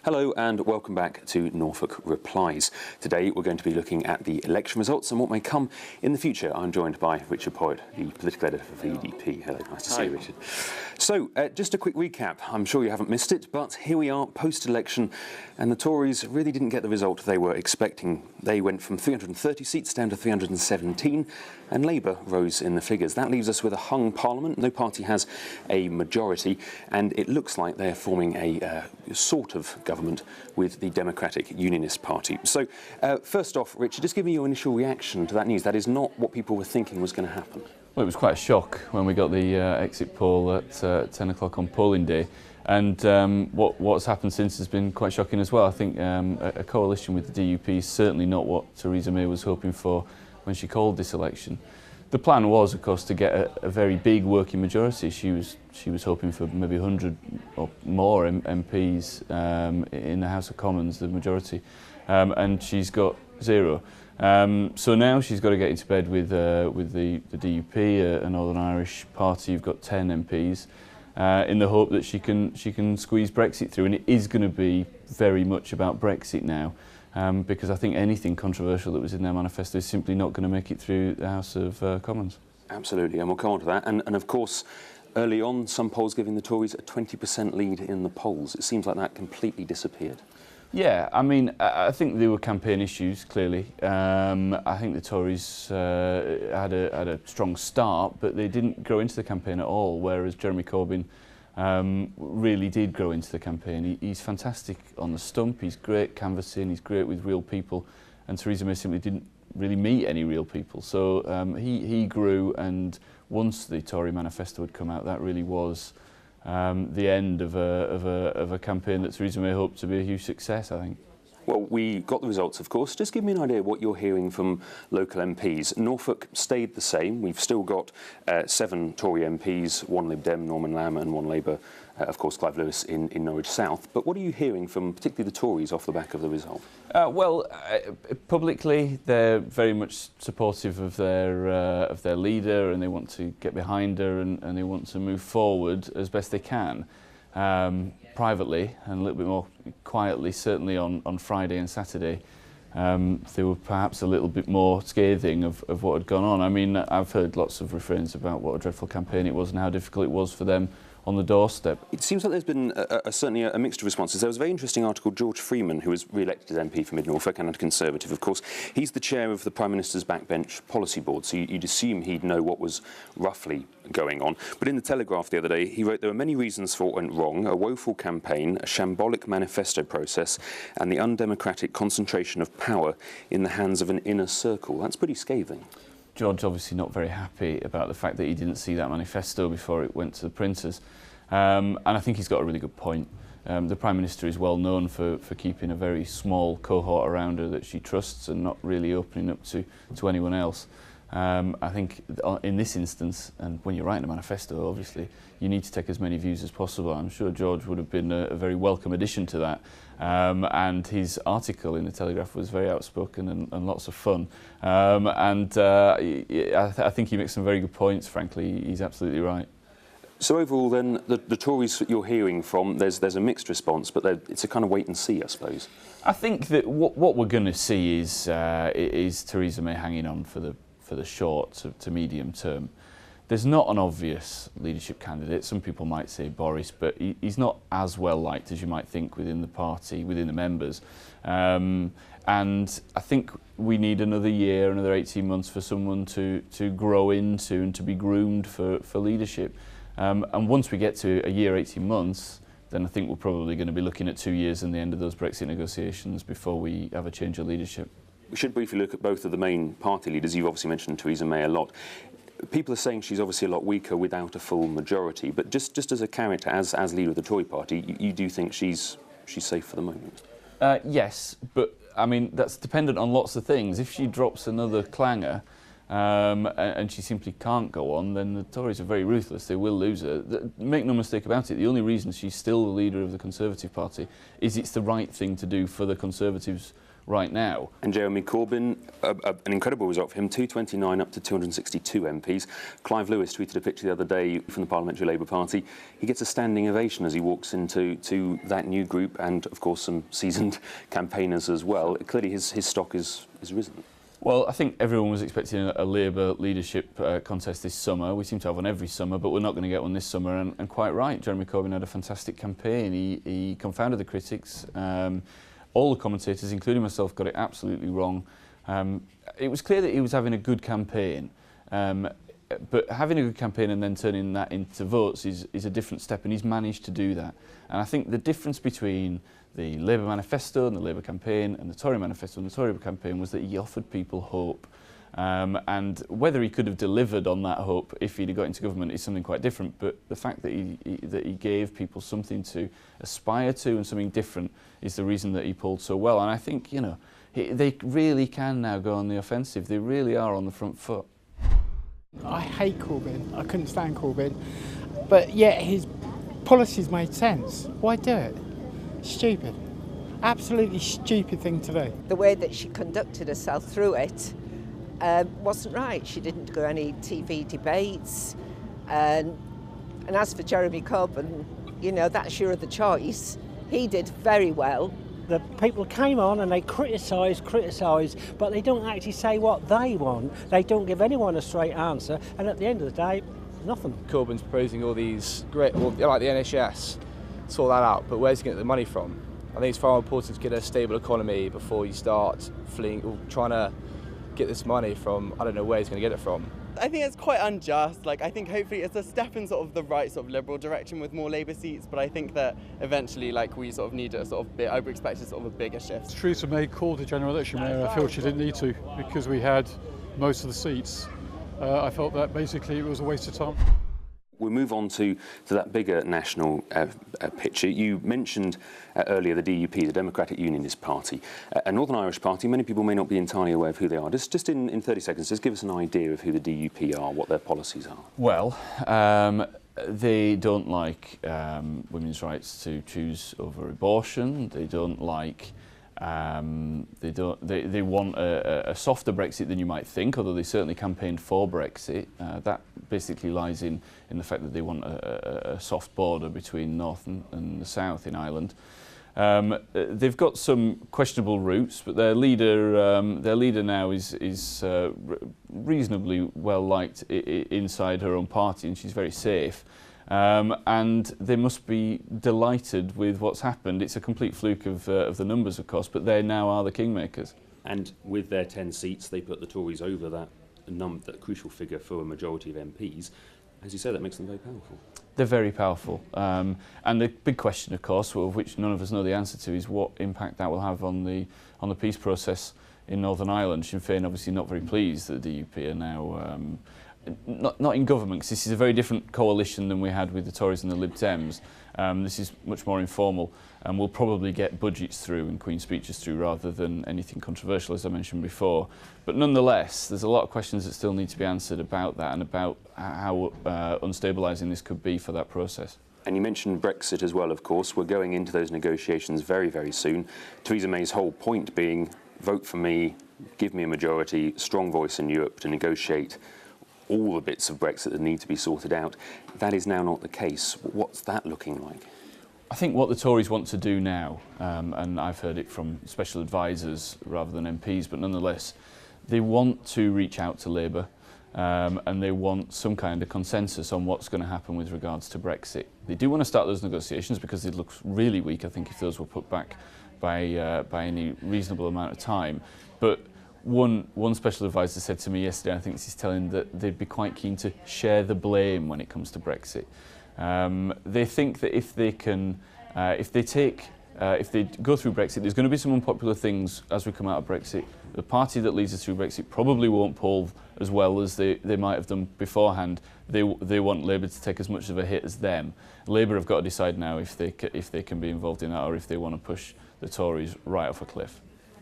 Hello and welcome back to Norfolk Replies. Today we're going to be looking at the election results and what may come in the future. I'm joined by Richard Porritt, the political editor for VDP. Hello, nice to see you, Richard. So, just a quick recap. I'm sure you haven't missed it, but here we are, post-election, and the Tories really didn't get the result they were expecting. They went from 330 seats down to 317, and Labour rose in the figures. That leaves us with a hung parliament. No party has a majority, and it looks like they're forming a sort of government with the Democratic Unionist Party. So, first off, Richard, just give me your initial reaction to that news. That is not what people were thinking was going to happen. Well, it was quite a shock when we got the exit poll at 10 o'clock on polling day. And what's happened since has been quite shocking as well. I think a coalition with the DUP is certainly not what Theresa May was hoping for when she called this election. The plan was, of course, to get a very big working majority. She was hoping for maybe 100 or more MPs in the House of Commons, the majority, and she's got 0. So now she's got to get into bed with the DUP, a Northern Irish party. You've got 10 MPs. In the hope that she can squeeze Brexit through, and it is going to be very much about Brexit now, because I think anything controversial that was in their manifesto is simply not going to make it through the House of Commons. Absolutely, and we'll come on to that. And of course, early on, some polls giving the Tories a 20% lead in the polls. It seems like that completely disappeared. Yeah, I mean, I think there were campaign issues, clearly. I think the Tories had a strong start, but they didn't grow into the campaign at all, whereas Jeremy Corbyn really did grow into the campaign. He's fantastic on the stump, he's great canvassing, he's great with real people, and Theresa May simply didn't really meet any real people. So he grew, and once the Tory manifesto had come out, that really was the end of a campaign that Theresa May hoped to be a huge success, I think. Well, we got the results, of course. Just give me an idea of what you're hearing from local MPs. Norfolk stayed the same. We've still got 7 Tory MPs, 1 Lib Dem, Norman Lamb, and 1 Labour, of course, Clive Lewis in Norwich South. But what are you hearing from particularly the Tories off the back of the result? Publicly, they're very much supportive of their leader, and they want to get behind her, and they want to move forward as best they can. Privately and a little bit more quietly, certainly on Friday and Saturday, they were perhaps a little bit more scathing of what had gone on. I mean, I've heard lots of refrains about what a dreadful campaign it was and how difficult it was for them on the doorstep. It seems like there's been certainly a mixture of responses. There was a very interesting article, George Freeman, who was re-elected as MP for Mid-Norfolk and a Conservative, of course. He's the chair of the Prime Minister's Backbench Policy Board, so you'd assume he'd know what was roughly going on. But in the Telegraph the other day, he wrote there were many reasons for what went wrong: a woeful campaign, a shambolic manifesto process, and the undemocratic concentration of power in the hands of an inner circle. That's pretty scathing. George obviously not very happy about the fact that he didn't see that manifesto before it went to the printers. And I think he's got a really good point. The Prime Minister is well known for keeping a very small cohort around her that she trusts and not really opening up to anyone else. I think in this instance, and when you're writing a manifesto, obviously, you need to take as many views as possible. I'm sure George would have been a very welcome addition to that. And his article in the Telegraph was very outspoken and lots of fun. I think he makes some very good points, frankly. He's absolutely right. So overall then, the Tories that you're hearing from, there's a mixed response, but it's a kind of wait and see, I suppose. I think that what we're going to see is Theresa May hanging on for the short to medium term. There's not an obvious leadership candidate. Some people might say Boris, but he's not as well liked as you might think within the party, within the members. And I think we need another year, another 18 months for someone to grow into and to be groomed for leadership. And once we get to a year, 18 months, then I think we're probably going to be looking at 2 years and the end of those Brexit negotiations before we have a change of leadership. We should briefly look at both of the main party leaders. You've obviously mentioned Theresa May a lot. People are saying she's obviously a lot weaker without a full majority, but just as a character, as leader of the Tory party, you do think she's safe for the moment? Yes, but I mean, that's dependent on lots of things. If she drops another clanger, and she simply can't go on, then the Tories are very ruthless. They will lose her. Make no mistake about it, the only reason she's still the leader of the Conservative Party is it's the right thing to do for the Conservatives right now. And Jeremy Corbyn, an incredible result for him, 229 up to 262 MPs. Clive Lewis tweeted a picture the other day from the Parliamentary Labour Party. He gets a standing ovation as he walks into that new group, and of course some seasoned campaigners as well. Clearly his stock is risen. Well, I think everyone was expecting a Labour leadership contest this summer. We seem to have one every summer, but we're not going to get one this summer, and quite right. Jeremy Corbyn had a fantastic campaign. He confounded the critics. All the commentators, including myself, got it absolutely wrong. It was clear that he was having a good campaign, but having a good campaign and then turning that into votes is a different step, and he's managed to do that. And I think the difference between the Labour manifesto and the Labour campaign and the Tory manifesto and the Tory campaign was that he offered people hope. And whether he could have delivered on that hope if he'd got into government is something quite different, but the fact that he gave people something to aspire to and something different is the reason that he pulled so well. And I think, you know, they really can now go on the offensive. They really are on the front foot. I hate Corbyn. I couldn't stand Corbyn. But yet his policies made sense. Why do it? Stupid. Absolutely stupid thing to do. The way that she conducted herself through it wasn't right. She didn't go any TV debates. And as for Jeremy Corbyn, you know, that's your other choice. He did very well. The people came on and they criticise, but they don't actually say what they want. They don't give anyone a straight answer, and at the end of the day, nothing. Corbyn's proposing all these great, well, like the NHS, sort that out, but where's he getting the money from? I think it's far more important to get a stable economy before you start fleeing or trying to get this money from, I don't know where he's going to get it from. I think it's quite unjust. Like, I think hopefully it's a step in sort of the right sort of Liberal direction with more Labour seats, but I think that eventually, like, we sort of need a sort of bit, I would expect a sort of a bigger shift. Theresa May called the general election where I feel she didn't need to, because we had most of the seats. I felt that basically it was a waste of time. We'll move on to that bigger national picture. You mentioned earlier the DUP, the Democratic Unionist Party, a Northern Irish party. Many people may not be entirely aware of who they are. Just in 30 seconds, just give us an idea of who the DUP are, what their policies are. Well, they don't like women's rights to choose over abortion. They don't like. They want a softer Brexit than you might think, although they certainly campaigned for Brexit. That basically lies in the fact that they want a soft border between North and the South in Ireland. They've got some questionable roots, but their leader now is reasonably well liked inside her own party, and she's very safe. And they must be delighted with what's happened. It's a complete fluke of the numbers, of course, but they now are the kingmakers. And with their 10 seats, they put the Tories over that crucial figure for a majority of MPs. As you say, that makes them very powerful. They're very powerful. And the big question, of course, of which none of us know the answer to, is what impact that will have on the peace process in Northern Ireland. Sinn Féin obviously not very pleased that the DUP are now not in government, because this is a very different coalition than we had with the Tories and the Lib Dems. This is much more informal, and we'll probably get budgets through and Queen's speeches through rather than anything controversial, as I mentioned before. But nonetheless, there's a lot of questions that still need to be answered about that and about how unstabilising this could be for that process. And you mentioned Brexit as well, of course. We're going into those negotiations very, very soon. Theresa May's whole point being, vote for me, give me a majority, strong voice in Europe to negotiate all the bits of Brexit that need to be sorted out. That is now not the case. What's that looking like? I think what the Tories want to do now, and I've heard it from special advisors rather than MPs, but nonetheless, they want to reach out to Labour and they want some kind of consensus on what's going to happen with regards to Brexit. They do want to start those negotiations because it looks really weak, I think, if those were put back by any reasonable amount of time. But one special advisor said to me yesterday, I think this is telling, that they'd be quite keen to share the blame when it comes to Brexit. They think that if they go through Brexit, there's going to be some unpopular things as we come out of Brexit. The party that leads us through Brexit probably won't poll as well as they might have done beforehand. They want Labour to take as much of a hit as them. Labour have got to decide now if they can be involved in that, or if they want to push the Tories right off a cliff.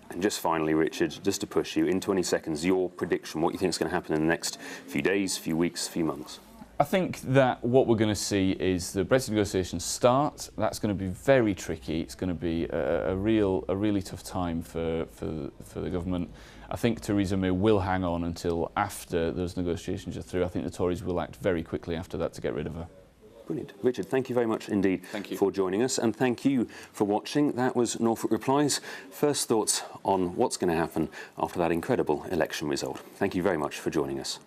And just finally, Richard, just to push you, in 20 seconds, your prediction, what you think is going to happen in the next few days, few weeks, few months? I think that what we're going to see is the Brexit negotiations start. That's going to be very tricky. It's going to be a really tough time for the government. I think Theresa May will hang on until after those negotiations are through. I think the Tories will act very quickly after that to get rid of her. Brilliant. Richard, thank you very much indeed for joining us, and thank you for watching. That was Norfolk Replies. First thoughts on what's going to happen after that incredible election result. Thank you very much for joining us.